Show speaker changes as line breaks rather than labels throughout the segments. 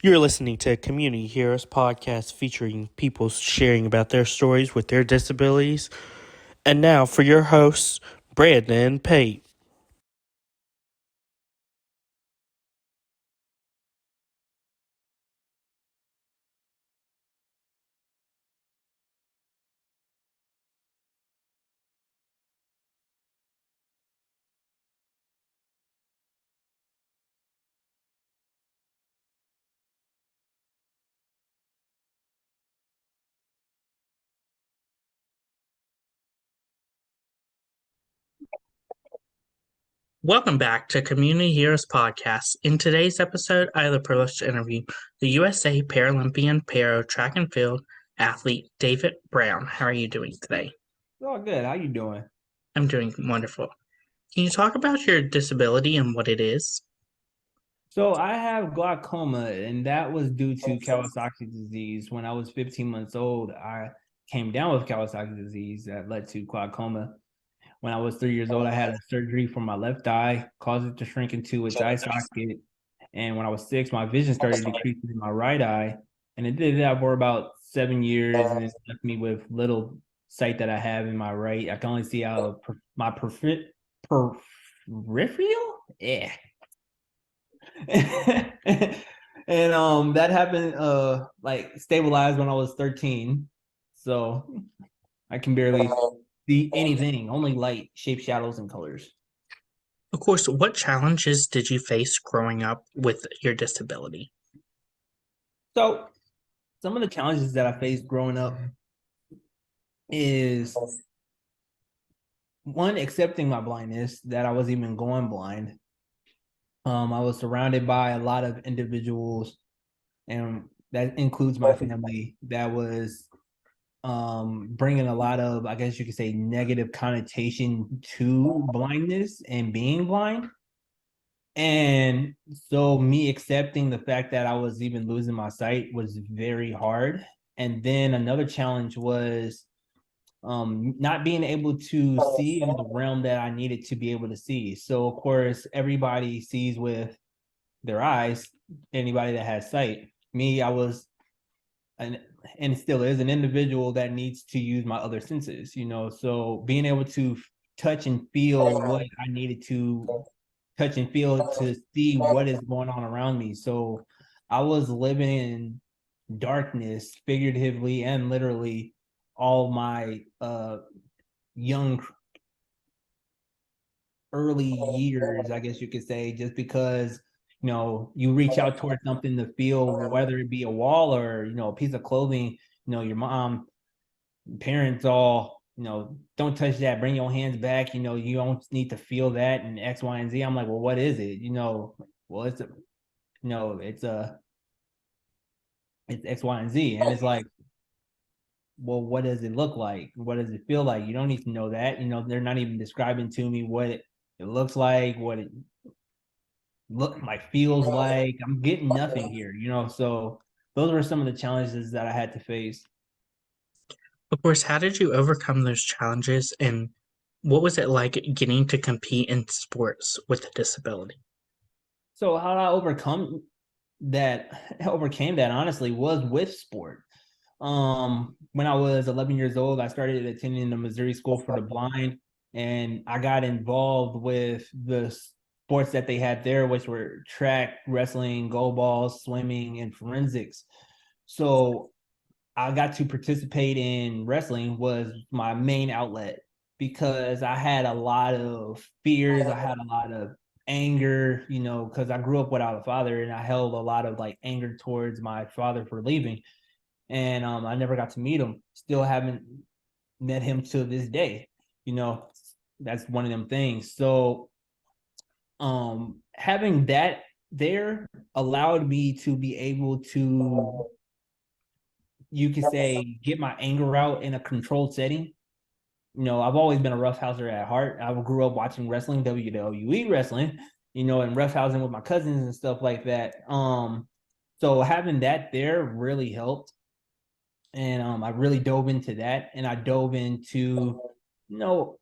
You're listening to Community Heroes podcast featuring people sharing about their stories with their disabilities. And now for your hosts, Brandon and Pate. Welcome back to Community Heroes Podcast. In today's episode, I have the privilege to interview the USA Paralympian Para Track and Field athlete David Brown. How are you doing today?
Oh, good. How you doing?
I'm doing wonderful. Can you talk about your disability and what it is?
So I have glaucoma, and that was due to Kawasaki disease. When I was 15 months old, I came down with Kawasaki disease that led to glaucoma. When I was 3 years old, I had a surgery for my left eye, caused it to shrink into its eye socket. And when I was 6, my vision started decreasing in my right eye. And it did that for about 7 years, and it left me with little sight that I have in my right. I can only see out of my peripheral. Yeah. And that happened like stabilized when I was 13. So I can barely see anything, only light, shape, shadows, and colors.
Of course, what challenges did you face growing up with your disability?
So some of the challenges that I faced growing up is one, accepting my blindness, that I was even going blind. I was surrounded by a lot of individuals, and that includes my family, that was bringing a lot of, I guess you could say, negative connotation to blindness and being blind. And so me accepting the fact that I was even losing my sight was very hard. And then another challenge was not being able to see in the realm that I needed to be able to see. So of course everybody sees with their eyes, anybody that has sight. Me, I was an, and still is, an individual that needs to use my other senses, so being able to touch and feel what I needed to touch and feel to see what is going on around me. So I was living in darkness, figuratively and literally, all my young early years, I guess you could say, just because you reach out towards something to feel, whether it be a wall or a piece of clothing. Your mom, parents, all, don't touch that, bring your hands back, you don't need to feel that, and X, Y, and Z. I'm like, well, what is it? Well, it's a, it's a, it's X, Y, and Z. And it's like, well, what does it look like? What does it feel like? You don't need to know that. They're not even describing to me what it looks like, what it look like, feels like. I'm getting nothing here. So those were some of the challenges that I had to face.
Of course, how did you overcome those challenges and what was it like getting to compete in sports with a disability?
So how I overcame that, honestly, was with sport. When I was 11 years old, I started attending the Missouri School for the Blind, and I got involved with the sports that they had there, which were track, wrestling, goalball, swimming, and forensics. So I got to participate in wrestling, was my main outlet, because I had a lot of fears. I had a lot of anger, because I grew up without a father, and I held a lot of like anger towards my father for leaving. And I never got to meet him. Still haven't met him to this day. You know, that's one of them things. So having that there allowed me to be able to, you could say, get my anger out in a controlled setting. I've always been a roughhouser at heart. I grew up watching wrestling, WWE wrestling, and roughhousing with my cousins and stuff like that. So having that there really helped. And I really dove into that, and I dove into, you know,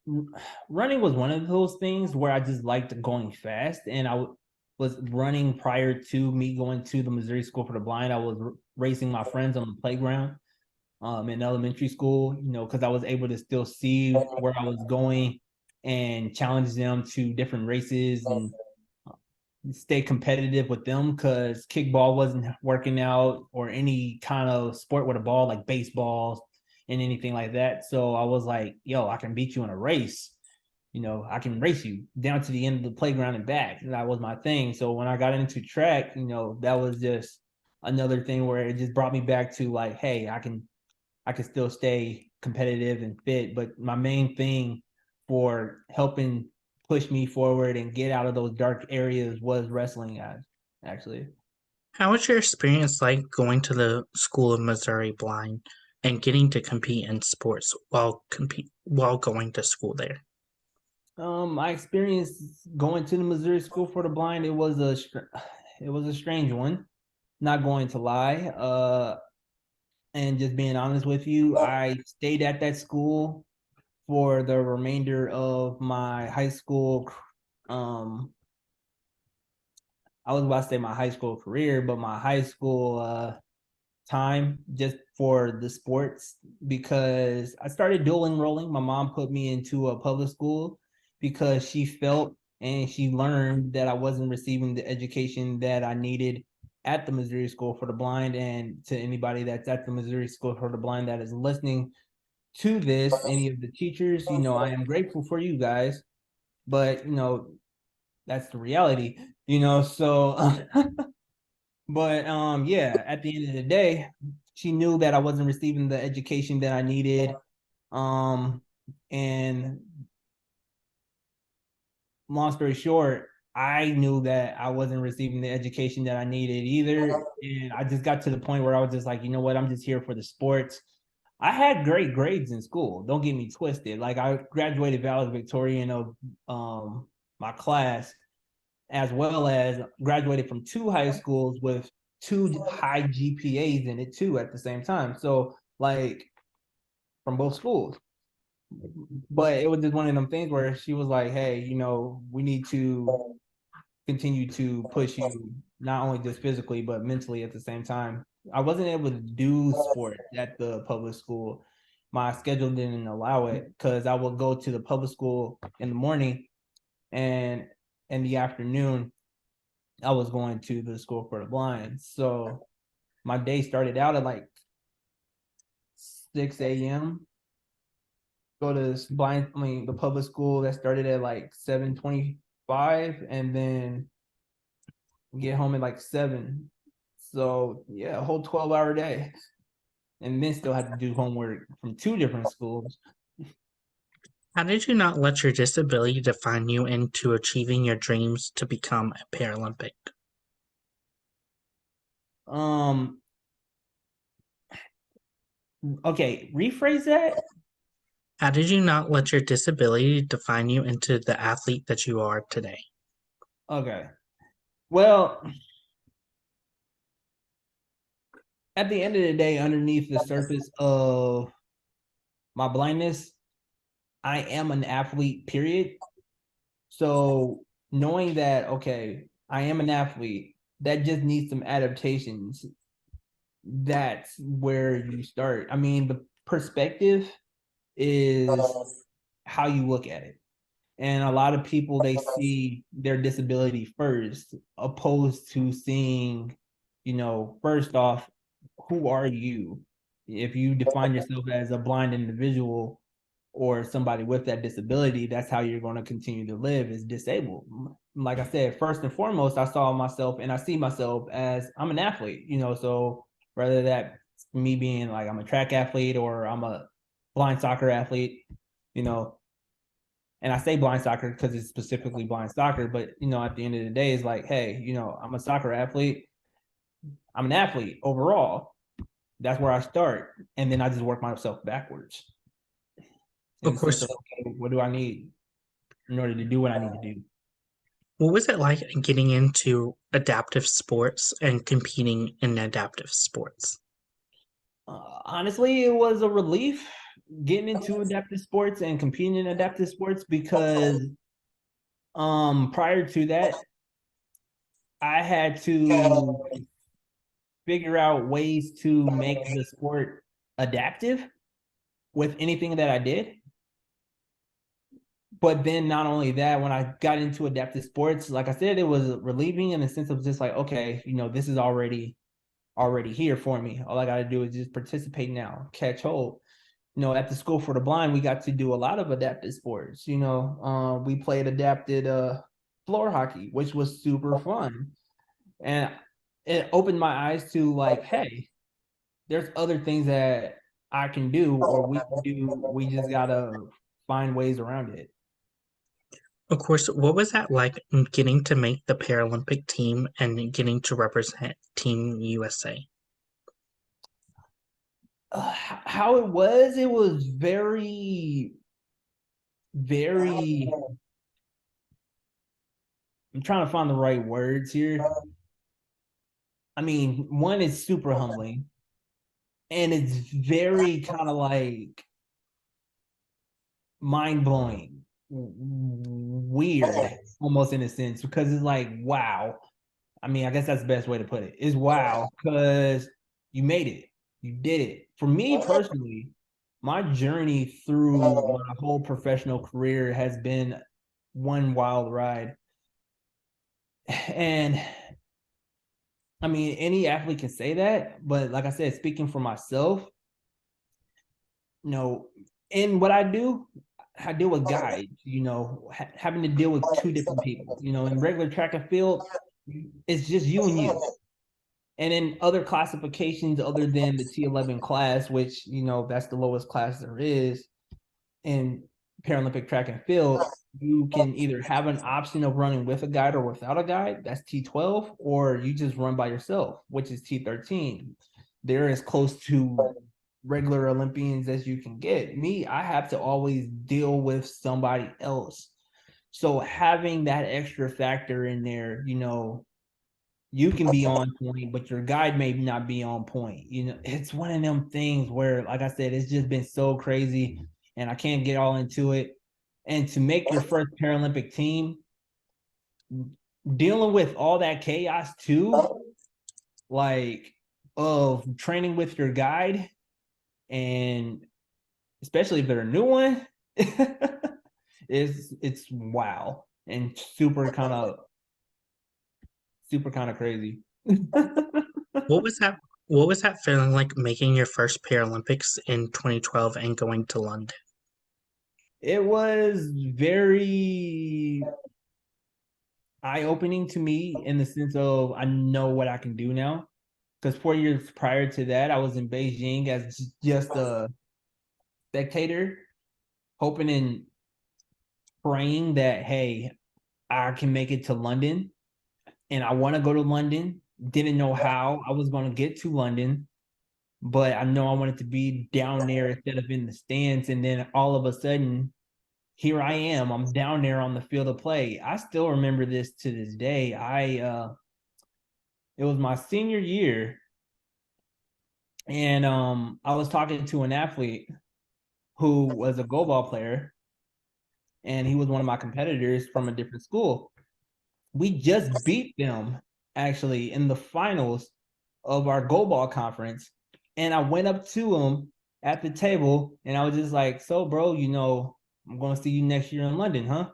running was one of those things where I just liked going fast, and was running prior to me going to the Missouri School for the Blind. I was racing my friends on the playground in elementary school, because I was able to still see where I was going and challenge them to different races and stay competitive with them, because kickball wasn't working out, or any kind of sport with a ball like baseball and anything like that. So I was like, yo, I can beat you in a race. I can race you down to the end of the playground and back. That was my thing. So when I got into track, that was just another thing where it just brought me back to like, hey, I can still stay competitive and fit. But my main thing for helping push me forward and get out of those dark areas was wrestling, actually.
How was your experience like going to the School of Missouri Blind and getting to compete in sports while going to school there?
My experience going to the Missouri School for the Blind, it was a strange one. Not going to lie. And just being honest with you, I stayed at that school for the remainder of my high school. I was about to say my high school career, but my high school time, just for the sports, because I started dual enrolling. My mom put me into a public school because she felt and she learned that I wasn't receiving the education that I needed at the Missouri School for the Blind. And to anybody that's at the Missouri School for the Blind that is listening to this, any of the teachers, I am grateful for you guys, but that's the reality, so but yeah, at the end of the day, she knew that I wasn't receiving the education that I needed. And long story short, I knew that I wasn't receiving the education that I needed either. And I just got to the point where I was just like, you know what, I'm just here for the sports. I had great grades in school. Don't get me twisted. Like, I graduated valedictorian of my class, as well as graduated from two high schools with two high GPAs in it too at the same time. So like, from both schools. But it was just one of them things where she was like, hey, we need to continue to push you, not only just physically, but mentally at the same time. I wasn't able to do sports at the public school. My schedule didn't allow it, because I would go to the public school in the morning, and in the afternoon, I was going to the School for the Blind. So my day started out at like 6 a.m. Go to the public school that started at like 7:25, and then get home at like 7. So yeah, a whole 12-hour day. And then still had to do homework from two different schools.
How did you not let your disability define you into achieving your dreams to become a Paralympic?
Um, okay, rephrase that.
How did you not let your disability define you into the athlete that you are today?
Okay. Well, at the end of the day, underneath the surface of my blindness, I am an athlete, period. So knowing that, okay, I am an athlete, that just needs some adaptations. That's where you start. I mean, the perspective is how you look at it. And a lot of people, they see their disability first, opposed to seeing, first off, who are you? If you define yourself as a blind individual or somebody with that disability, that's how you're going to continue to live, is disabled. Like I said, first and foremost, I saw myself and I see myself as I'm an athlete, so whether that me being like I'm a track athlete or I'm a blind soccer athlete, you know, and I say blind soccer because it's specifically blind soccer, but at the end of the day, it's like, hey, I'm a soccer athlete. I'm an athlete overall. That's where I start. And then I just work myself backwards in
Of
the sense
course,
of, okay, what do I need in order to do what I need to do?
what was it like getting into adaptive sports and competing in adaptive sports?
Honestly, it was a relief getting into adaptive sports and competing in adaptive sports, because prior to that, I had to figure out ways to make the sport adaptive with anything that I did. But then not only that, when I got into adaptive sports, like I said, it was relieving in the sense of just like, okay, this is already here for me. All I got to do is just participate now, catch hold. At the School for the Blind, we got to do a lot of adaptive sports. We played adapted floor hockey, which was super fun, and it opened my eyes to like, hey, there's other things that I can do or we can do. We just gotta find ways around it.
Of course, what was that like getting to make the Paralympic team and getting to represent Team USA?
How it was very, very. I'm trying to find the right words here. I mean, one is super humbling, and it's very kind of like mind blowing, weird, almost in a sense, because it's like, wow. I mean, I guess that's the best way to put it. Is wow, because you made it, you did it. For me personally, my journey through my whole professional career has been one wild ride. And I mean, any athlete can say that, but like I said, speaking for myself, you know, in what I deal with guys, having to deal with two different people. In regular track and field, it's just you and you. And in other classifications other than the T11 class, which, that's the lowest class there is in Paralympic track and field, you can either have an option of running with a guide or without a guide, that's T12, or you just run by yourself, which is T13. They're as close to regular Olympians as you can get. Me, I have to always deal with somebody else. So having that extra factor in there, you can be on point, but your guide may not be on point. It's one of them things where, like I said, it's just been so crazy and I can't get all into it. And to make your first Paralympic team, dealing with all that chaos too, like of training with your guide, and especially if they're a new one, it's wow and super kind of crazy.
What was that? What was that feeling like making your first Paralympics in 2012 and going to London?
It was very eye-opening to me in the sense of I know what I can do now. Because 4 years prior to that, I was in Beijing as just a spectator, hoping and praying that, hey, I can make it to London. And I want to go to London. Didn't know how I was going to get to London, but I know I wanted to be down there instead of in the stands. And then all of a sudden, here I am. I'm down there on the field of play. I still remember this to this day. It was my senior year, and I was talking to an athlete who was a goalball player, and he was one of my competitors from a different school. We just beat them actually in the finals of our goalball conference, and I went up to him at the table, and I was just like, "So, bro, I'm going to see you next year in London, huh?"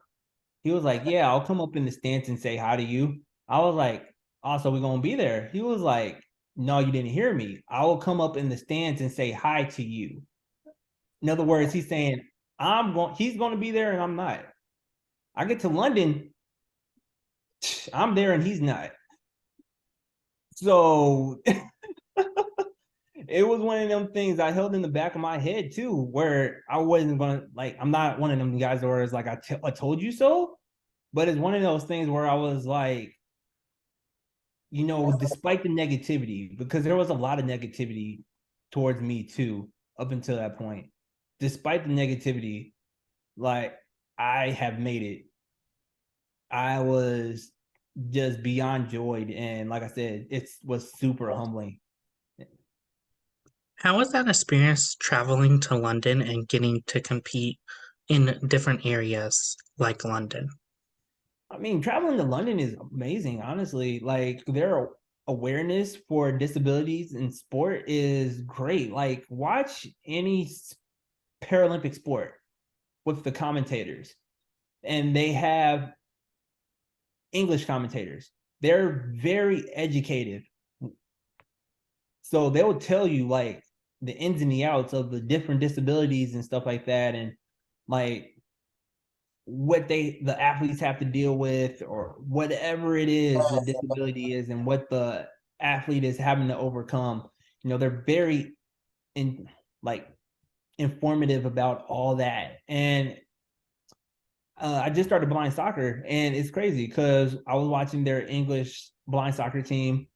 He was like, "Yeah, I'll come up in the stands and say hi to you." I was like, "Also, we're gonna be there." He was like, "No, you didn't hear me. I will come up in the stands and say hi to you." In other words, he's saying he's gonna be there and I'm not. I get to London, I'm there and he's not. So it was one of them things I held in the back of my head too, where I wasn't gonna like. I'm not one of them guys where it's like I told you so, but it's one of those things where I was like, despite the negativity, because there was a lot of negativity towards me too, up until that point. Despite the negativity, like I have made it. I was just beyond joyed. And like I said, it was super humbling.
How was that experience traveling to London and getting to compete in different areas like London?
I mean, traveling to London is amazing, honestly. Like their awareness for disabilities in sport is great. Like watch any Paralympic sport with the commentators, and they have English commentators. They're very educated. So they'll tell you like the ins and the outs of the different disabilities and stuff like that, and like what the athletes have to deal with, or whatever it is the disability is, and what the athlete is having to overcome. They're very in like informative about all that. And I just started blind soccer, and it's crazy because I was watching their English blind soccer team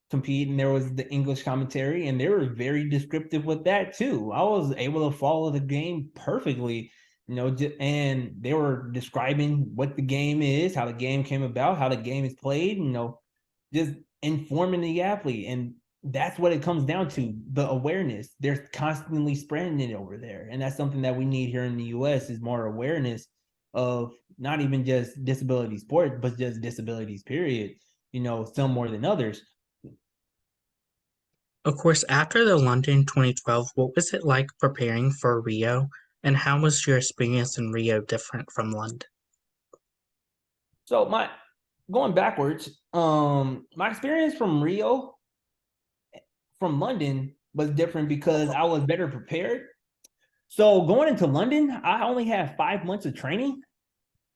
compete, and there was the English commentary, and they were very descriptive with that too. I was able to follow the game perfectly, and they were describing what the game is, how the game came about, how the game is played, just informing the athlete. And that's what it comes down to, the awareness. They're constantly spreading it over there. And that's something that we need here in the US is more awareness of not even just disability sports, but just disabilities, period. Some more than others.
Of course, after the London 2012, what was it like preparing for Rio, and how was your experience in Rio different from London?
So my going backwards, my experience from Rio, from London was different because I was better prepared. So going into London, I only had 5 months of training,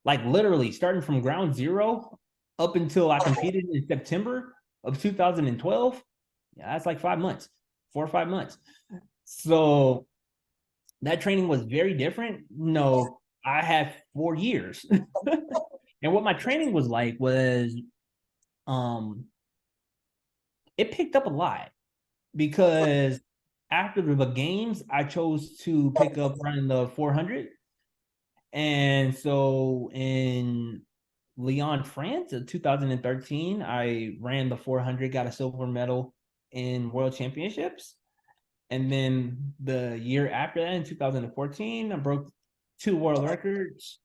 like literally starting from ground zero up until I competed in September of 2012. Yeah, that's like 5 months, 4 or 5 months. So that training was very different. No, I had 4 years. And what my training was like was um it picked up a lot because after the games, I chose to pick up running the 400. And so in Lyon, France, in 2013, I ran the 400, got a silver medal in World Championships. And then the year after that, in 2014, I broke 2 world records.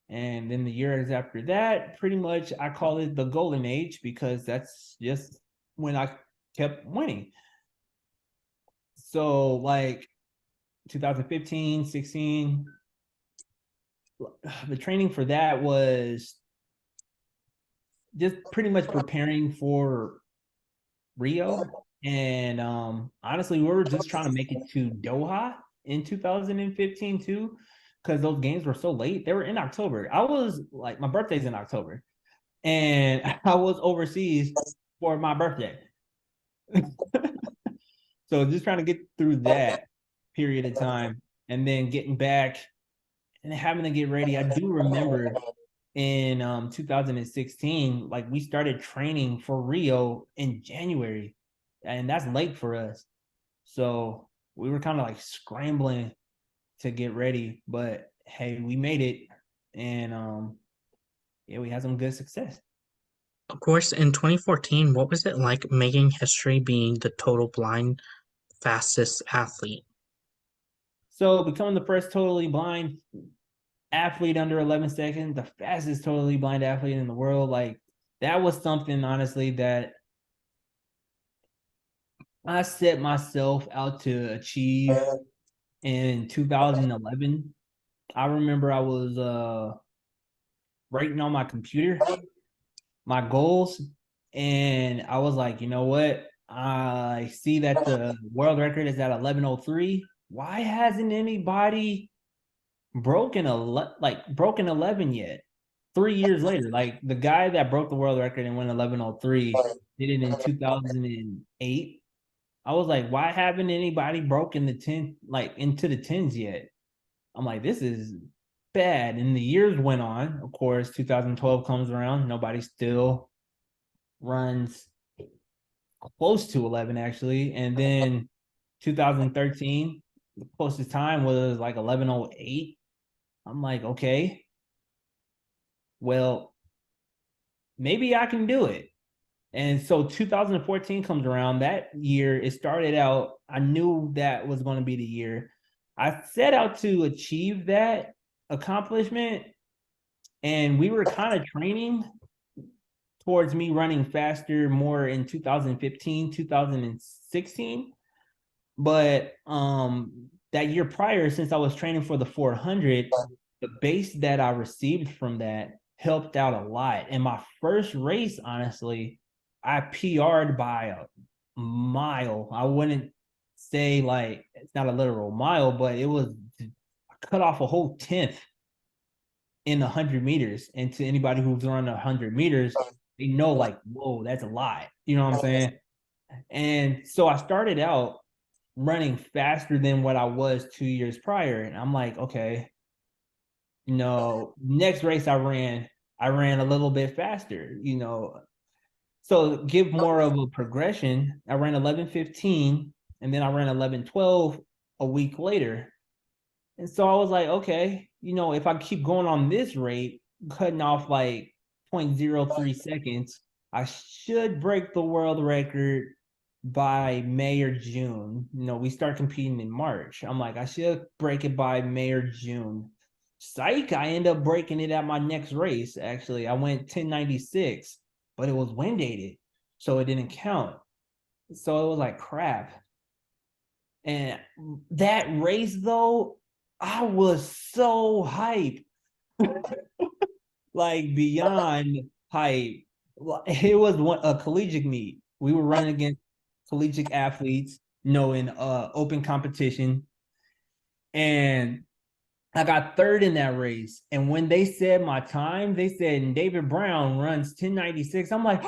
And then the years after that, pretty much I call it the golden age because that's just when I kept winning. So like 2015, 16, the training for that was just pretty much preparing for Rio. And honestly, we were just trying to make it to Doha in 2015 too, because those games were so late. They were in October. I was like, my birthday's in October, and I was overseas for my birthday. So just trying to get through that period of time, and then getting back and having to get ready. I do remember in 2016, like we started training for Rio in January, and that's late for us. So we were kind of like scrambling to get ready, but hey, we made it, and yeah, we had some good success.
Of course, in 2014, what was it like making history being the total blind fastest athlete?
So becoming the first totally blind athlete under 11 seconds, the fastest totally blind athlete in the world, like that was something honestly that I set myself out to achieve in 2011. I remember I was writing on my computer my goals, and I was like, you know what? I see that the world record is at 11:03. Why hasn't anybody broken 11 yet? 3 years later, like the guy that broke the world record and went 11:03 did it in 2008. I was like, why haven't anybody broken the 10, like into the tens yet? I'm like, this is bad. And the years went on. Of course, 2012 comes around. Nobody still runs close to 11, actually. And then 2013, the closest time was like 11:08. I'm like, okay, well, maybe I can do it. And so 2014 comes around. That year, it started out, I knew that was going to be the year. I set out to achieve that accomplishment And we were kind of training towards me running faster more in 2015, 2016. But that year prior, since I was training for the 400, the base that I received from that helped out a lot. And my first race, honestly, I PR'd by a mile. I wouldn't say like it's not a literal mile, but it was cut off a whole tenth in 100 meters. And to anybody who's run 100 meters, they know like, whoa, that's a lot. You know what I'm saying? And so I started out running faster than what I was 2 years prior. And I'm like, okay, next race I ran a little bit faster, So give more of a progression. I ran 11:15 and then I ran 11:12 a week later. And so I was like, okay, if I keep going on this rate, cutting off like 0.03 seconds, I should break the world record by May or June. We start competing in March. I'm like, I should break it by May or June. Psych, I end up breaking it at my next race. Actually, I went 1096, but it was wind dated, so it didn't count. So it was like crap. And that race, though, I was so hyped, like beyond hype. It was a collegiate meet. We were running against collegiate athletes, in open competition. And I got third in that race. And when they said my time, they said David Brown runs 1096. I'm like,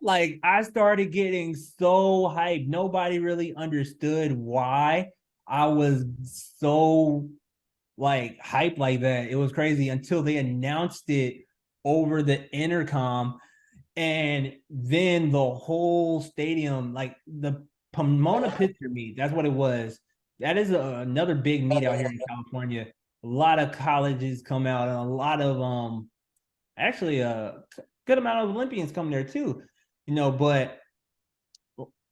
like I started getting so hyped. Nobody really understood why I was so like hyped like that. It was crazy until they announced it over the intercom. And then the whole stadium, like the Pomona Pitcher meet, that's what it was. That is another big meet out here in California. A lot of colleges come out, and a lot of actually a good amount of Olympians come there too. But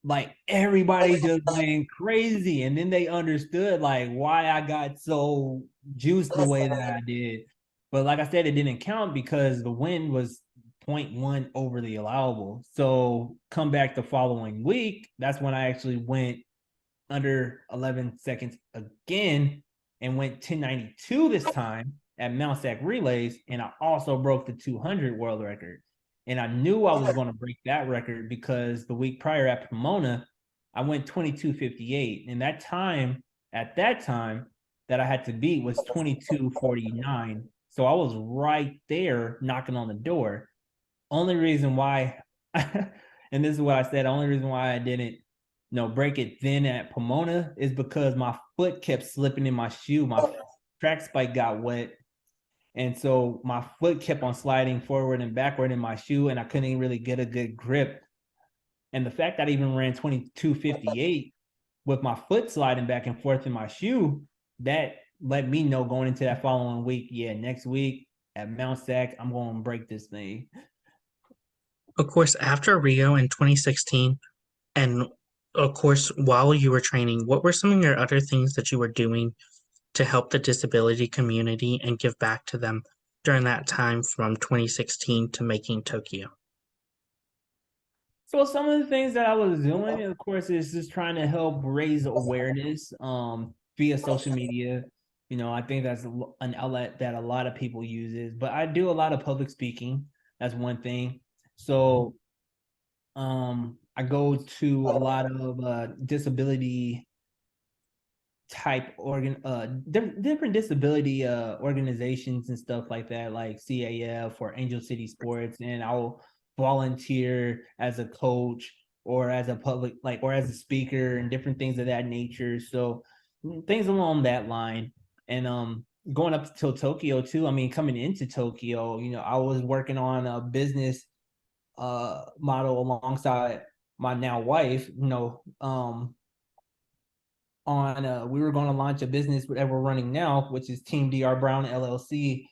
like everybody just went crazy, and then they understood like why I got so juiced the way that I did. But like I said, it didn't count because the wind was 0.1 over the allowable. So come back the following week, that's when I actually went under 11 seconds again and went 1092 this time at Mount Sac Relays. And I also broke the 200 world record. And I knew I was going to break that record because the week prior at Pomona, I went 22:58. And at that time that I had to beat was 22:49. So I was right there knocking on the door. Only reason why, and this is what I said, only reason why I didn't break it then at Pomona is because my foot kept slipping in my shoe. My track spike got wet. And so my foot kept on sliding forward and backward in my shoe, and I couldn't really get a good grip. And the fact that I even ran 22:58 with my foot sliding back and forth in my shoe, that let me know going into that following week, yeah, next week at Mount Sac, I'm going to break this thing.
Of course, after Rio in 2016, and of course, while you were training, what were some of your other things that you were doing to help the disability community and give back to them during that time from 2016 to making Tokyo?
So some of the things that I was doing, of course, is just trying to help raise awareness via social media. I think that's an outlet that a lot of people uses, but I do a lot of public speaking. That's one thing. So I go to a lot of disability type different disability organizations and stuff like that, like CAF or Angel City Sports, and I'll volunteer as a coach or as a public or as a speaker and different things of that nature. So things along that line. And going up to Tokyo too, I mean, coming into Tokyo, I was working on a business model alongside my now wife, we were going to launch a business that we're running now, which is Team DR Brown LLC.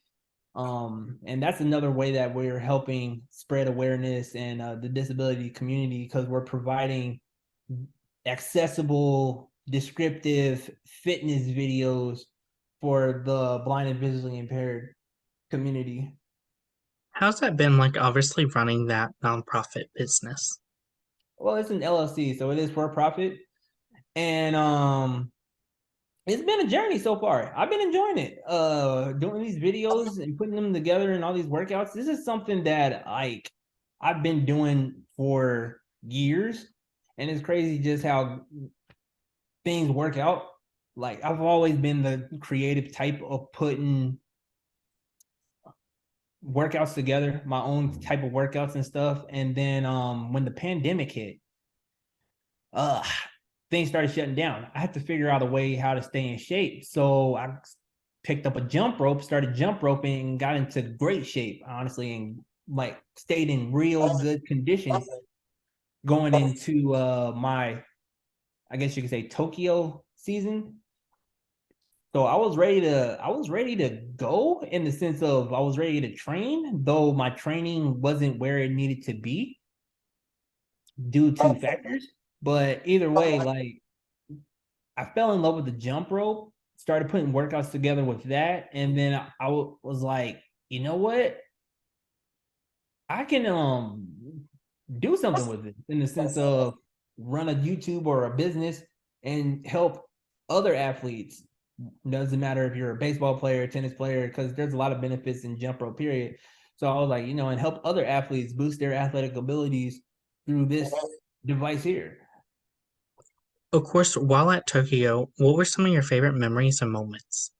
And that's another way that we're helping spread awareness and the disability community, because we're providing accessible, descriptive fitness videos for the blind and visually impaired community.
How's that been like obviously running that nonprofit business?
Well, it's an LLC, so it is for profit. And it's been a journey so far. I've been enjoying it. Doing these videos and putting them together and all these workouts. This is something that like I've been doing for years. And it's crazy just how things work out. Like I've always been the creative type of putting workouts together, my own type of workouts and stuff. And then when the pandemic hit, uh things started shutting down. I had to figure out a way how to stay in shape. So I picked up a jump rope, started jump roping, and got into great shape, honestly, and like stayed in real good condition going into my, I guess you could say, Tokyo season. So I was ready to go in the sense of I was ready to train, though my training wasn't where it needed to be due to factors. But either way, like I fell in love with the jump rope, started putting workouts together with that, and then I was like, you know what? I can do something with it in the sense of run a YouTube or a business and help other athletes. Doesn't matter if you're a baseball player, tennis player, because there's a lot of benefits in jump rope, period. So I was like, and help other athletes boost their athletic abilities through this device here.
Of course, while at Tokyo, what were some of your favorite memories and moments?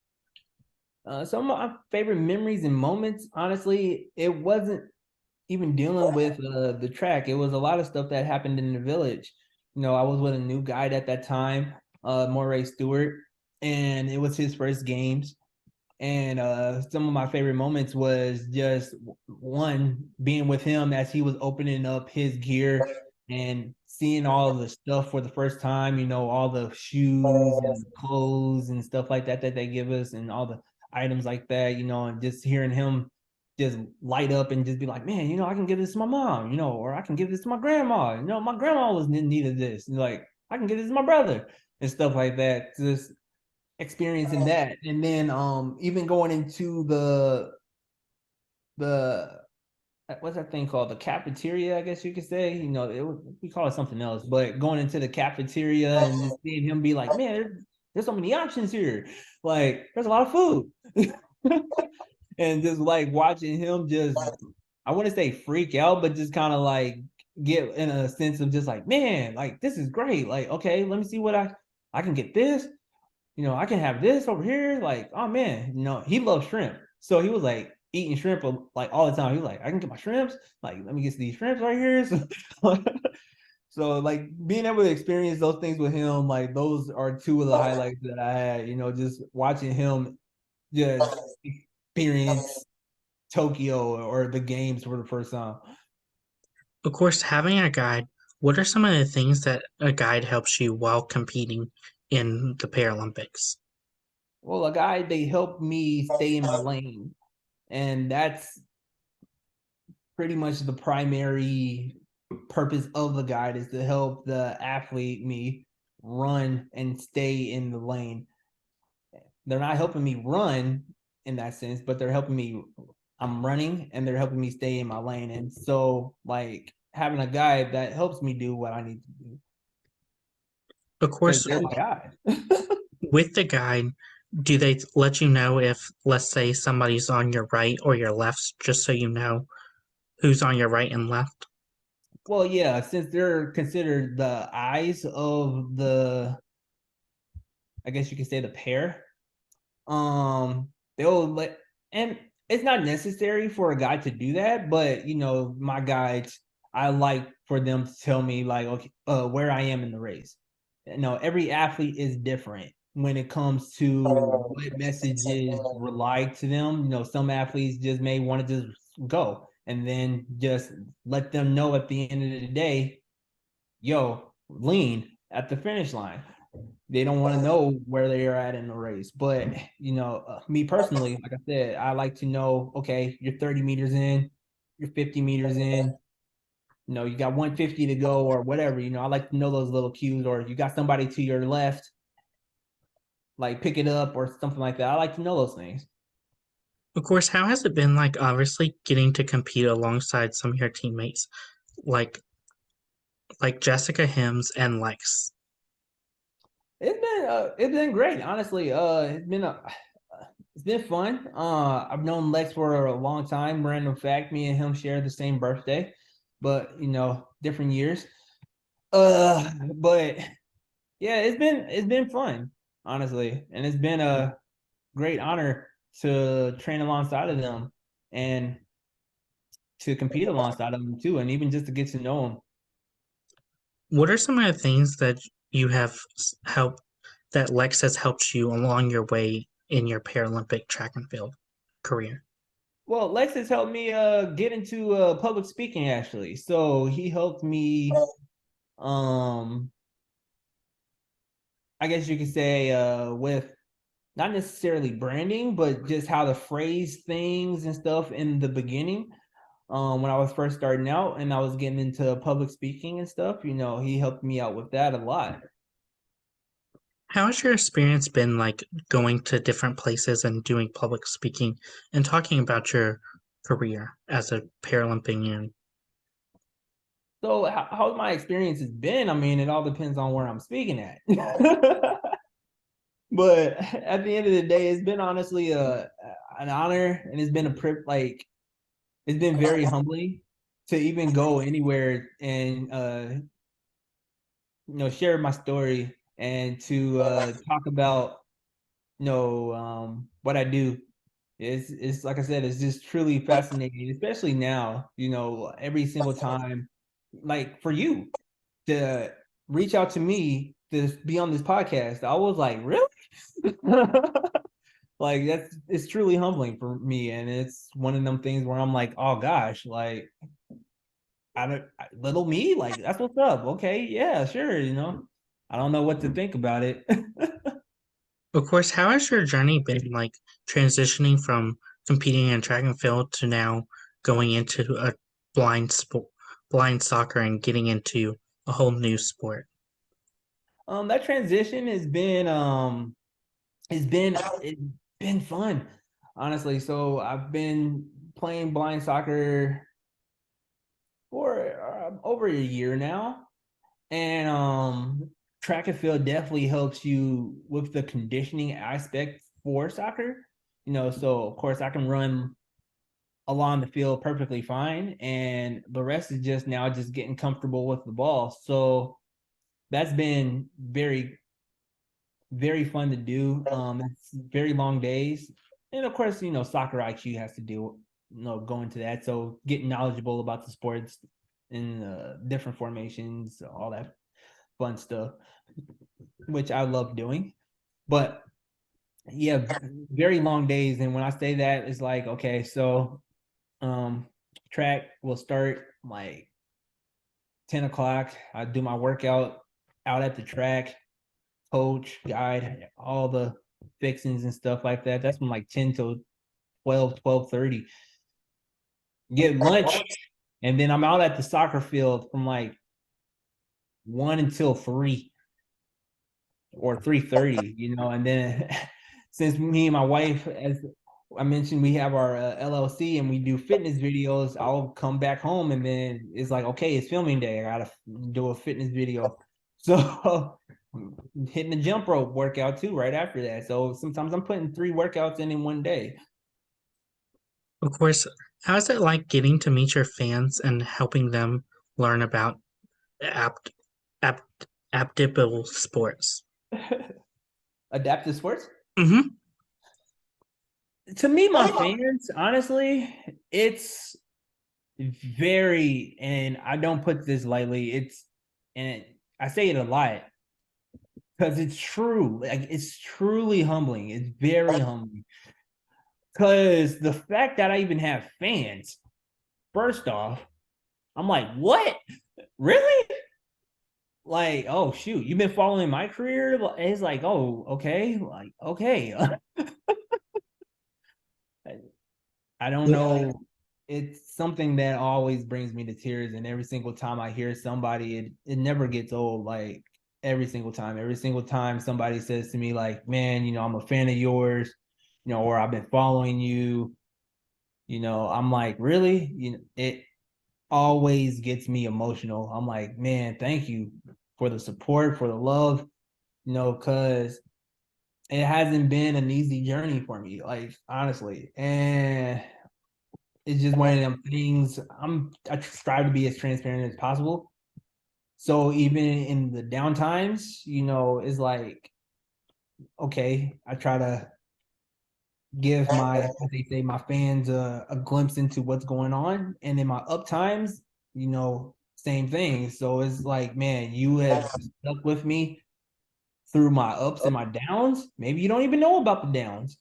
Some of my favorite memories and moments, honestly, it wasn't even dealing with the track. It was a lot of stuff that happened in the village. I was with a new guide at that time, Moray Stewart, and it was his first games. And some of my favorite moments was just one being with him as he was opening up his gear and seeing all the stuff for the first time, all the shoes and clothes and stuff like that that they give us and all the items like that, and just hearing him just light up and just be like, man, I can give this to my mom, or I can give this to my grandma. My grandma was in need of this. And like, I can give this to my brother and stuff like that. Just experiencing that. And then even going into the what's that thing called? The cafeteria, I guess you could say. We call it something else, but going into the cafeteria and just seeing him be like, man, there's so many options here. Like, there's a lot of food. And just like watching him just, I want to say freak out, but just kind of like get in a sense of just like, man, like this is great. Like, okay, let me see what I can get this. I can have this over here. Like, oh man, he loves shrimp. So he was like eating shrimp like all the time. He was like, I can get my shrimps. Like, let me get these shrimps right here. So like being able to experience those things with him, like those are two of the highlights that I had, just watching him just experience Tokyo or the games for the first time.
Of course, having a guide, what are some of the things that a guide helps you while competing in the Paralympics?
Well, a guy, they helped me stay in my lane. And that's pretty much the primary purpose of the guide is to help the athlete, me, run and stay in the lane. They're not helping me run in that sense, but they're helping me. I'm running and they're helping me stay in my lane. And so, like, having a guide that helps me do what I need to do
Of
because
course,
they're my guide.
with the guide, do they let you know if, let's say, somebody's on your right or your left, just so you know who's on your right and left?
Well, yeah, since they're considered the eyes of the, I guess you could say, the pair, they'll let, and it's not necessary for a guy to do that, but my guides, I like for them to tell me like, okay, where I am in the race. Every athlete is different when it comes to what messages rely to them. Some athletes just may want to just go and then just let them know at the end of the day, yo, lean at the finish line. They don't want to know where they are at in the race. But, me personally, like I said, I like to know, okay, you're 30 meters in, you're 50 meters in, you got 150 to go or whatever. I like to know those little cues, or you got somebody to your left, like pick it up or something like that. I like to know those things.
Of course, how has it been like obviously getting to compete alongside some of your teammates like Jessica Hims and Lex?
It's been great, honestly. It's been fun. I've known Lex for a long time. Random fact, me and him share the same birthday, but different years. But yeah, it's been fun, honestly, and it's been a great honor to train alongside of them and to compete alongside of them too, and even just to get to know them.
What are some of the things that you have helped that Lex has helped you along your way in your Paralympic track and field career?
Well, Lex has helped me get into public speaking actually. So he helped me um I guess you could say with not necessarily branding, but just how to phrase things and stuff in the beginning. When I was first starting out and I was getting into public speaking and stuff, he helped me out with that a lot.
How has your experience been like going to different places and doing public speaking and talking about your career as a Paralympian?
So how my experience has been, I mean, it all depends on where I'm speaking at. But at the end of the day, it's been honestly an honor, and it's been a it's been very humbling to even go anywhere and share my story and to talk about what I do. It's like I said, it's just truly fascinating, especially now, every single time, like for you to reach out to me to be on this podcast. I was like, really? Like it's truly humbling for me, and it's one of them things where I'm like, oh gosh, like little me, like that's what's up. Okay, yeah, sure. I don't know what to think about it.
Of course, how has your journey been like transitioning from competing in track and field to now going into a blind soccer and getting into a whole new sport?
That transition it's been fun, honestly. So I've been playing blind soccer for over a year now, and track and field definitely helps you with the conditioning aspect for soccer. So of course I can run along the field perfectly fine, and the rest is just now just getting comfortable with the ball. So that's been very very fun to do. It's very long days, and of course, soccer IQ has to do, go into that. So getting knowledgeable about the sports in different formations, all that fun stuff, which I love doing. But yeah, very long days, and when I say that, it's like okay, so track will start like 10 o'clock. I do my workout out at the track, coach, guide, all the fixings and stuff like that. That's from like 10 to 12:30. Get lunch, and then I'm out at the soccer field from like 1 until 3 or 3:30, and then since me and my wife, as I mentioned, we have our LLC and we do fitness videos. I'll come back home and then it's like, okay, it's filming day. I gotta do a fitness video. So hitting the jump rope workout too right after that. So sometimes I'm putting 3 workouts in one day.
Of course, how is it like getting to meet your fans and helping them learn about apt, apt, adaptable sports?
Adaptive sports.
Hmm.
To me, my fans, honestly, it's very, and I don't put this lightly. And I say it a lot because it's true. Like it's truly humbling. It's very humbling because the fact that I even have fans, first off, I'm like, what? Really? Like, oh shoot, you've been following my career? It's like, oh, okay, like, okay. I don't know. It's something that always brings me to tears, and every single time I hear somebody, it never gets old. Like every single time. Every single time somebody says to me, like, man, I'm a fan of yours, or I've been following you, I'm like, really? It always gets me emotional. I'm like, man, thank you for the support, for the love, because it hasn't been an easy journey for me, like, honestly. And it's just one of them things. I strive to be as transparent as possible. So even in the downtimes, it's like, okay, I try to give as they say, my fans a glimpse into what's going on. And in my up times, same thing. So it's like, man, you have stuck with me through my ups and my downs. Maybe you don't even know about the downs.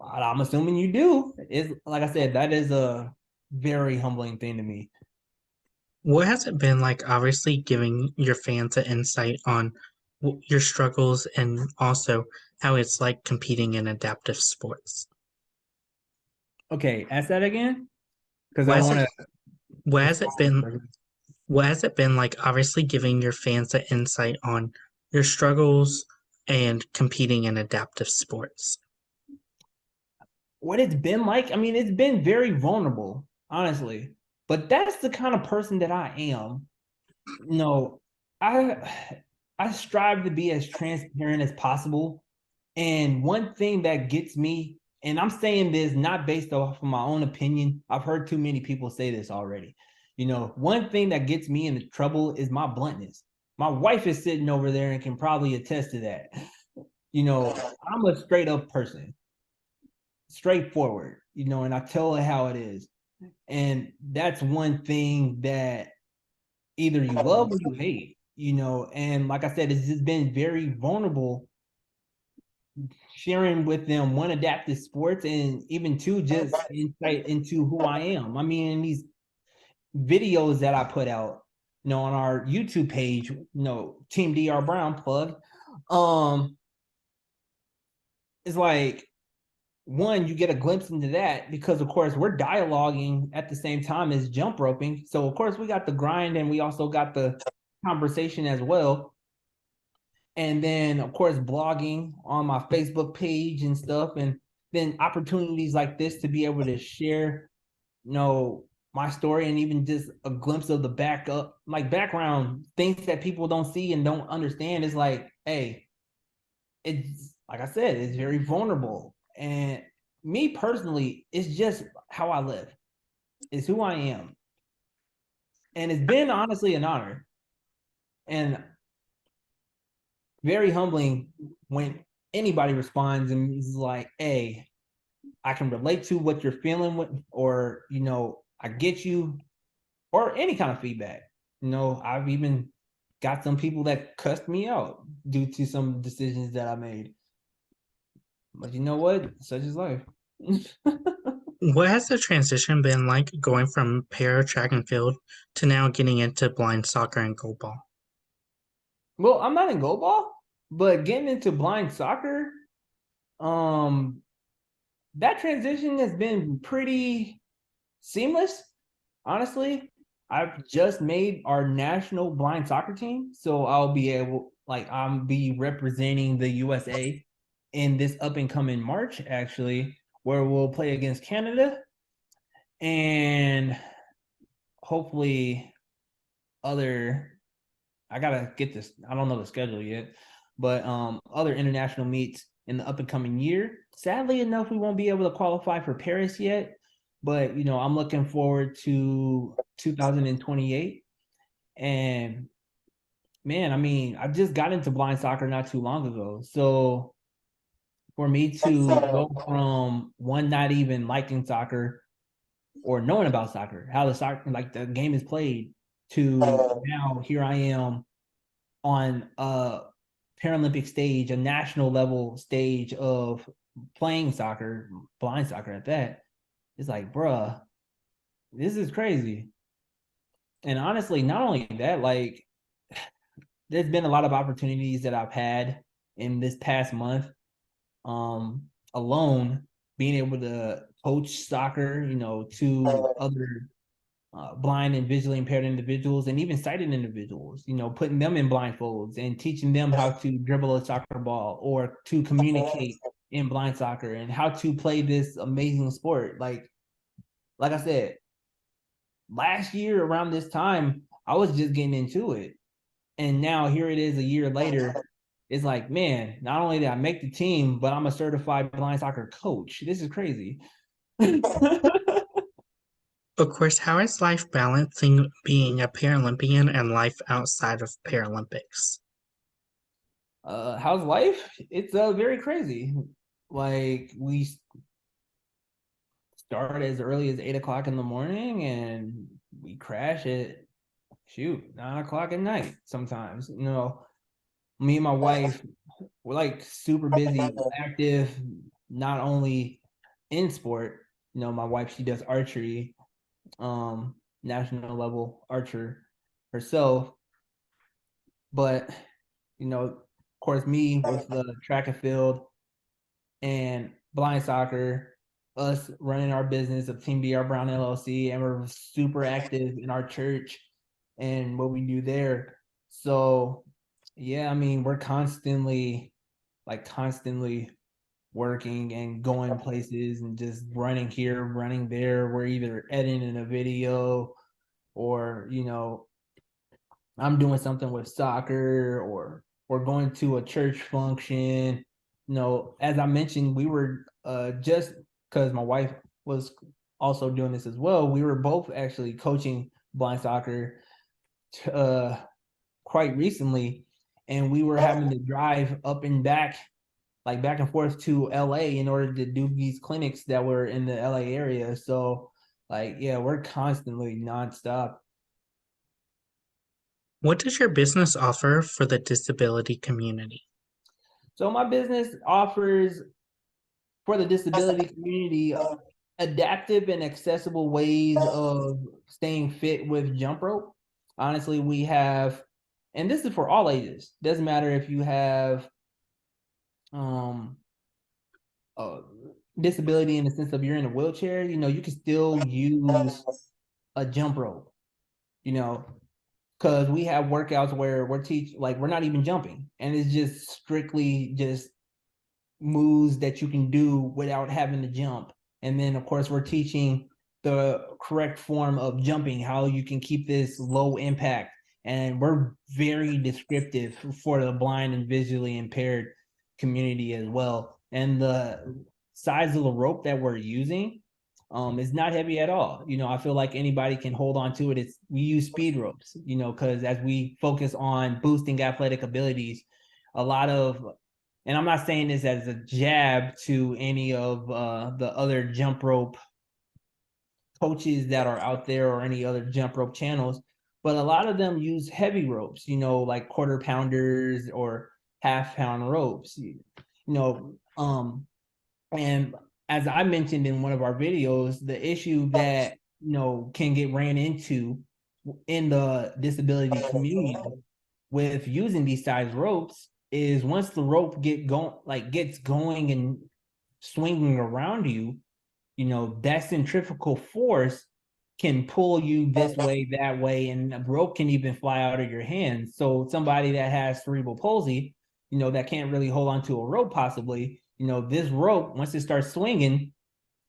I'm assuming you do. It's like I said, that is a very humbling thing to me.
What has it been like, obviously, giving your fans an insight on your struggles and also how it's like competing in adaptive sports?
Okay, ask that again because I
What has
want
it,
to
what has it been
respond.
what has it been like, obviously, giving your fans an insight on your struggles and competing in adaptive sports?
What it's been like. I mean, it's been very vulnerable, honestly. But that's the kind of person that I am. No, I I strive to be as transparent as possible. And one thing that gets me, and I'm saying this not based off of my own opinion. I've heard too many people say this already. One thing that gets me into trouble is my bluntness. My wife is sitting over there and can probably attest to that. I'm a straight up person, straightforward, and I tell her how it is. And that's one thing that either you love or you hate, and like I said, it's just been very vulnerable sharing with them one adaptive sports and even two just insight into who I am. I mean, in these videos that I put out, on our YouTube page, Team DR Brown plug, um, it's like one, you get a glimpse into that because of course we're dialoguing at the same time as jump roping. So of course we got the grind and we also got the conversation as well. And then of course blogging on my Facebook page and stuff, and then opportunities like this to be able to share, my story and even just a glimpse of the background things that people don't see and don't understand. Is like, hey, it's like I said, it's very vulnerable. And me personally, it's just how I live. It's who I am. And it's been honestly an honor and very humbling when anybody responds and is like, hey, I can relate to what you're feeling with, or, I get you, or any kind of feedback. I've even got some people that cussed me out due to some decisions that I made. But you know what? Such is life.
What has the transition been like, going from para track and field to now getting into blind soccer and goalball?
Well, I'm not in goal ball, but getting into blind soccer, um, that transition has been pretty seamless. Honestly, I've just made our national blind soccer team, so I'll be representing the USA in this up and coming March, actually, where we'll play against Canada and hopefully other. I gotta get this. I don't know the schedule yet, but other international meets in the up and coming year. Sadly enough, we won't be able to qualify for Paris yet, but I'm looking forward to 2028. And man, I mean, I just got into blind soccer not too long ago, so for me to go from one not even liking soccer or knowing about soccer, how the soccer like the game is played, to now here I am on a Paralympic stage, a national level stage of playing soccer, blind soccer at that. It's like, bruh, this is crazy. And honestly, not only that, like, there's been a lot of opportunities that I've had in this past month, alone, being able to coach soccer, to other blind and visually impaired individuals and even sighted individuals, putting them in blindfolds and teaching them how to dribble a soccer ball or to communicate in blind soccer and how to play this amazing sport. Like I said, last year around this time, I was just getting into it. And now here it is a year later. It's like, man, not only did I make the team, but I'm a certified blind soccer coach. This is crazy.
Of course, how is life balancing being a Paralympian and life outside of Paralympics?
How's life? It's very crazy. Like we start as early as 8 o'clock in the morning and we crash at 9 o'clock at night sometimes. Me and my wife, we're like super busy, active, not only in sport. My wife, she does archery, national level archer herself. But, of course, me with the track and field and blind soccer, us running our business of Team BR Brown LLC, and we're super active in our church and what we do there. So, yeah, I mean, we're constantly working and going places and just running here, running there. We're either editing a video or, I'm doing something with soccer or going to a church function. As I mentioned, we were just because my wife was also doing this as well. We were both actually coaching blind soccer uh, quite recently, and we were having to drive up and back, like back and forth to LA in order to do these clinics that were in the LA area. So, yeah, we're constantly nonstop.
What does your business offer for the disability community?
So my business offers for the disability community adaptive and accessible ways of staying fit with jump rope. Honestly, we have, and this is for all ages. Doesn't matter if you have a disability in the sense of you're in a wheelchair. You can still use a jump rope. Because we have workouts where we're not even jumping, and it's just strictly just moves that you can do without having to jump. And then, of course, we're teaching the correct form of jumping, how you can keep this low impact. And we're very descriptive for the blind and visually impaired community as well. And the size of the rope that we're using is not heavy at all. I feel like anybody can hold on to it. We use speed ropes, because as we focus on boosting athletic abilities, a lot of, and I'm not saying this as a jab to any of the other jump rope coaches that are out there or any other jump rope channels, but a lot of them use heavy ropes, like quarter pounders or half pound ropes, and as I mentioned in one of our videos, the issue that can get ran into in the disability community with using these size ropes is once the rope gets going and swinging around you, that centrifugal force can pull you this way, that way, and a rope can even fly out of your hands. So somebody that has cerebral palsy, that can't really hold on to a rope possibly, this rope, once it starts swinging,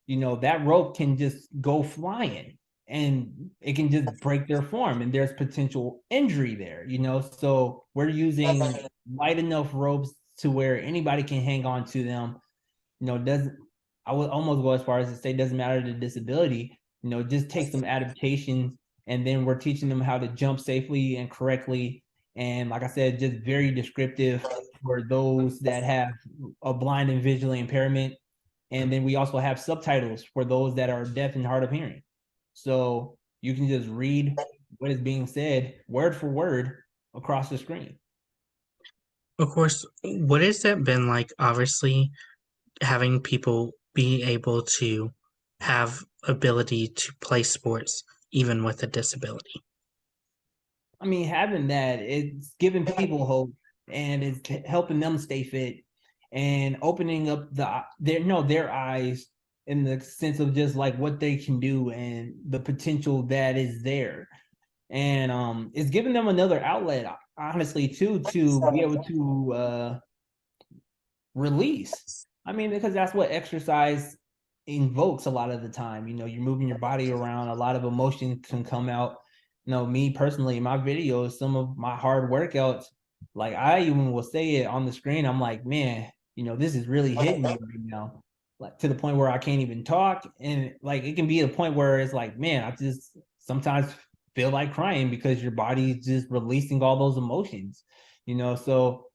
that rope can just go flying and it can just break their form and there's potential injury there, So we're using light enough ropes to where anybody can hang on to them. Doesn't I would almost go as far as to say doesn't matter the disability, just take some adaptations and then we're teaching them how to jump safely and correctly. And like I said, just very descriptive for those that have a blind and visually impairment. And then we also have subtitles for those that are deaf and hard of hearing. So you can just read what is being said word for word across the screen.
Of course, what has that been like? Obviously, having people be able to have ability to play sports even with a disability.
I mean, having that, it's giving people hope and it's helping them stay fit and opening up their eyes in the sense of just like what they can do and the potential that is there. And it's giving them another outlet, honestly, too, to be able to release. I mean, because that's what exercise invokes a lot of the time. You're moving your body around, a lot of emotion can come out. Me personally, in my videos, some of my hard workouts, like I even will say it on the screen, I'm like, man, this is really hitting me right now. Like to the point where I can't even talk. And like it can be a point where it's like, man, I just sometimes feel like crying because your body is just releasing all those emotions, so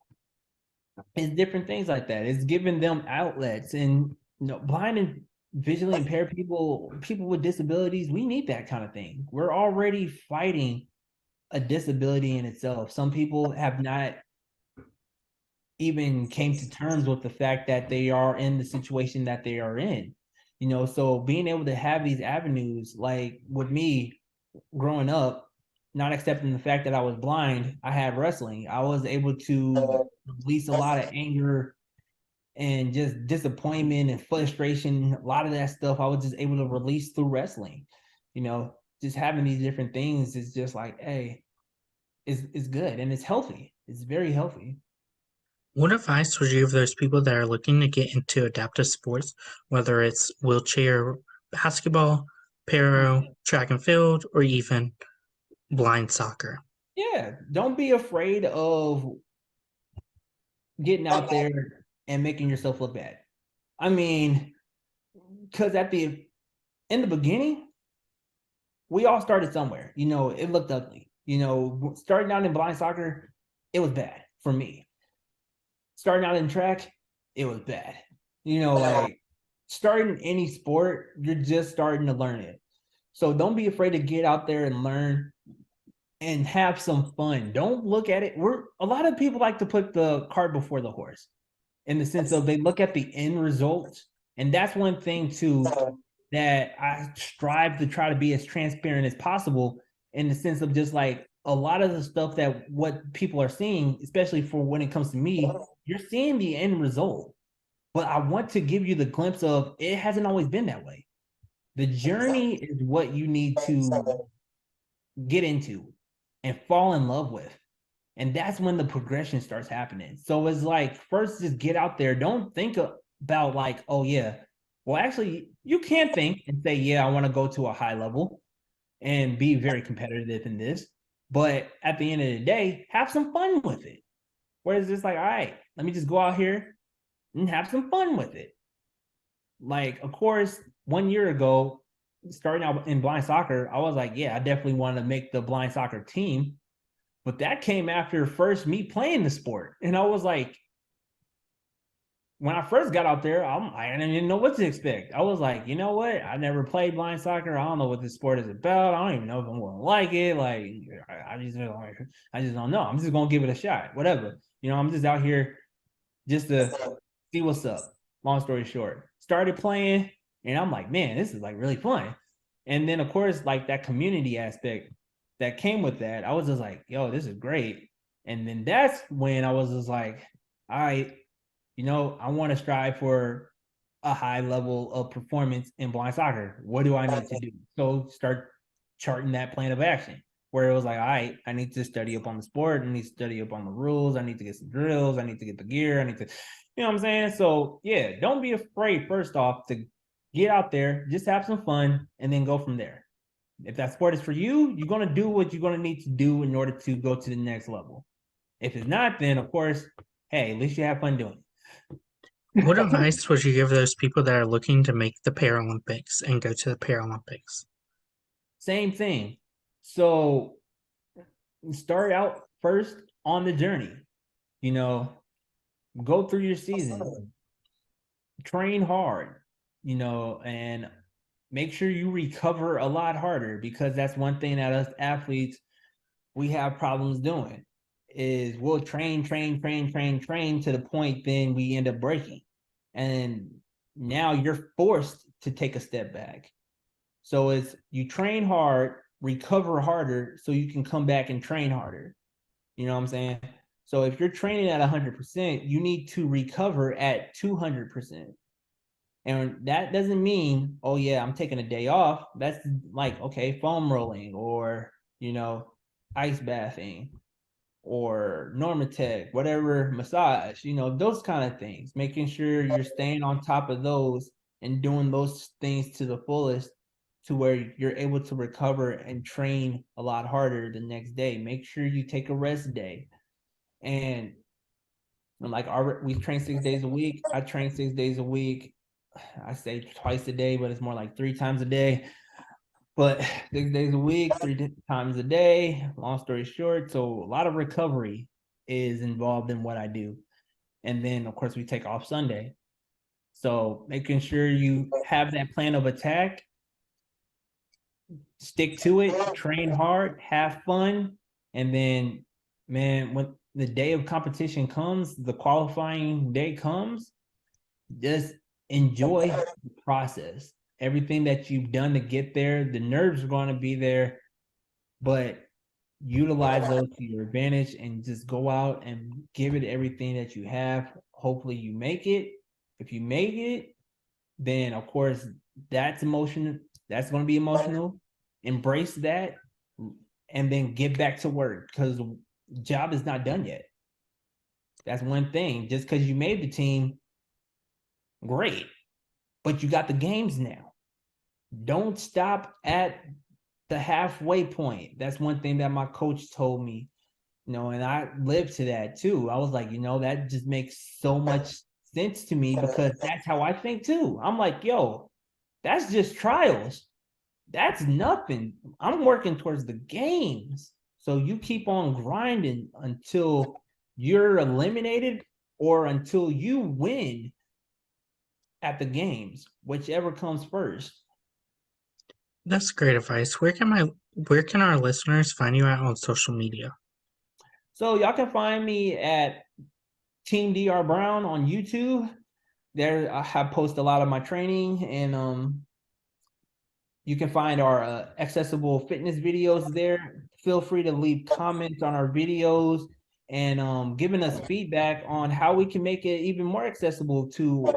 it's different things like that. It's giving them outlets, and blind and visually impaired people with disabilities, we need that kind of thing. We're already fighting a disability in itself. Some people have not even came to terms with the fact that they are in the situation that they are in. So being able to have these avenues, like with me growing up, not accepting the fact that I was blind, I had wrestling. I was able to release a lot of anger and just disappointment and frustration. A lot of that stuff I was just able to release through wrestling. Just having these different things is just like, hey, it's good and it's healthy. It's very healthy.
What advice would you give those people that are looking to get into adaptive sports, whether it's wheelchair basketball, para, track and field, or even blind soccer?
Yeah, don't be afraid of getting out there and making yourself look bad. I mean, because in the beginning, we all started somewhere. It looked ugly. Starting out in blind soccer, it was bad for me. Starting out in track, it was bad. Like starting any sport, you're just starting to learn it. So don't be afraid to get out there and learn and have some fun. Don't look at it. A lot of people like to put the cart before the horse in the sense of they look at the end result. And that's one thing too that I strive to try to be as transparent as possible in the sense of just like a lot of the stuff that what people are seeing, especially for when it comes to me, you're seeing the end result. But I want to give you the glimpse of it hasn't always been that way. The journey is what you need to get into and fall in love with. And that's when the progression starts happening. So it's like, first, just get out there. Don't think about like, oh, yeah. Well, actually, you can think and say, yeah, I want to go to a high level and be very competitive in this. But at the end of the day, have some fun with it. Whereas it's like, all right, let me just go out here and have some fun with it. Like, of course, 1 year ago, starting out in blind soccer, I was like, yeah, I definitely want to make the blind soccer team. But that came after first me playing the sport. And I was like, when I first got out there, I didn't even know what to expect. I was like, you know what? I never played blind soccer. I don't know what this sport is about. I don't even know if I'm going to like it. Like, I just don't know. I'm just going to give it a shot. Whatever. I'm just out here just to see what's up. Long story short, started playing, and I'm like, man, this is like really fun. And then, of course, like that community aspect that came with that, I was just like, yo, this is great. And then that's when I was just like, all right, I want to strive for a high level of performance in blind soccer. What do I need to do? So start charting that plan of action where it was like, all right, I need to study up on the sport. I need to study up on the rules. I need to get some drills. I need to get the gear. I need to, what I'm saying? So yeah, don't be afraid, first off, to get out there, just have some fun, and then go from there. If that sport is for you, you're going to do what you're going to need to do in order to go to the next level. If it's not, then of course, hey, at least you have fun doing it.
What advice would you give those people that are looking to make the Paralympics and go to the Paralympics?
Same thing. So start out first on the journey. You know, go through your season, train hard, and make sure you recover a lot harder, because that's one thing that us athletes, we have problems doing is we'll train to the point then we end up breaking. And now you're forced to take a step back. So it's you train hard, recover harder so you can come back and train harder. You know what I'm saying? So if you're training at 100%, you need to recover at 200%. And that doesn't mean, oh yeah, I'm taking a day off. That's like, okay, foam rolling or, ice bathing or Normatec, whatever, massage, those kind of things, making sure you're staying on top of those and doing those things to the fullest to where you're able to recover and train a lot harder the next day. Make sure you take a rest day. And like we train 6 days a week. I train 6 days a week. I say twice a day, but it's more like 3 times a day. But 6 days a week, 3 times a day. Long story short, so a lot of recovery is involved in what I do. And then, of course, we take off Sunday. So making sure you have that plan of attack, stick to it, train hard, have fun, and then, man, when the day of competition comes, the qualifying day comes, just enjoy the process. Everything that you've done to get there, the nerves are going to be there, but utilize those to your advantage and just go out and give it everything that you have. Hopefully you make it. If you make it, then of course that's emotional. That's going to be emotional. Embrace that and then get back to work because the job is not done yet. That's one thing. Just because you made the team, great, but you got the games now. Don't stop at the halfway point. That's one thing that my coach told me, and I lived to that too. I was like, that just makes so much sense to me because that's how I think too. I'm like, yo, that's just trials. That's nothing. I'm working towards the games. So you keep on grinding until you're eliminated or until you win at the games, whichever comes first.
That's great advice. Where can our listeners find you at on social media?
So y'all can find me at Team Dr. Brown on YouTube. There I have posted a lot of my training, and you can find our accessible fitness videos there. Feel free to leave comments on our videos and giving us feedback on how we can make it even more accessible to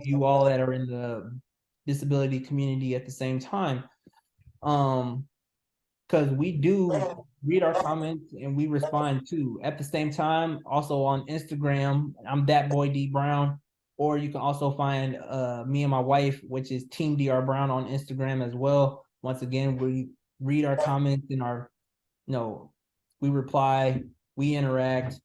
you all that are in the disability community at the same time. Because we do read our comments and we respond too. At the same time, also on Instagram, I'm that boy D Brown, or you can also find me and my wife, which is Team Dr. Brown on Instagram as well. Once again, we read our comments and we reply, we interact,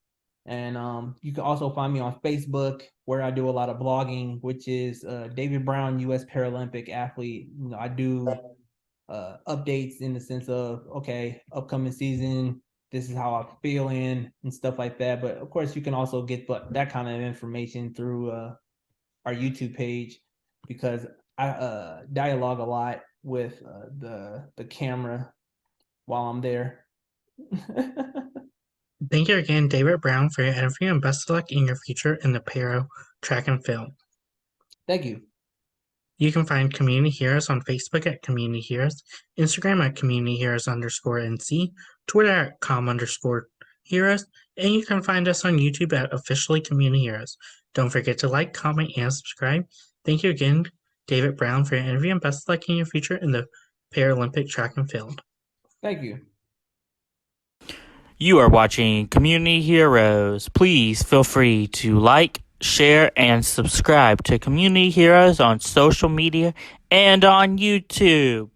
and you can also find me on Facebook where I do a lot of blogging, which is David Brown, U.S. Paralympic athlete. I do updates in the sense of, okay, upcoming season, this is how I'm feeling and stuff like that. But of course, you can also get that kind of information through our YouTube page because I dialogue a lot with the camera while I'm there.
Thank you again, David Brown, for your interview and best of luck in your future in the Paro track and field.
Thank you.
You can find Community Heroes on Facebook at Community Heroes, Instagram at Community Heroes _NC, Twitter at com_heroes, and you can find us on YouTube at Officially Community Heroes. Don't forget to like, comment, and subscribe. Thank you again, David Brown, for your interview and best of luck in your future in the Paralympic track and field.
Thank you.
You are watching Community Heroes. Please feel free to like, share, and subscribe to Community Heroes on social media and on YouTube.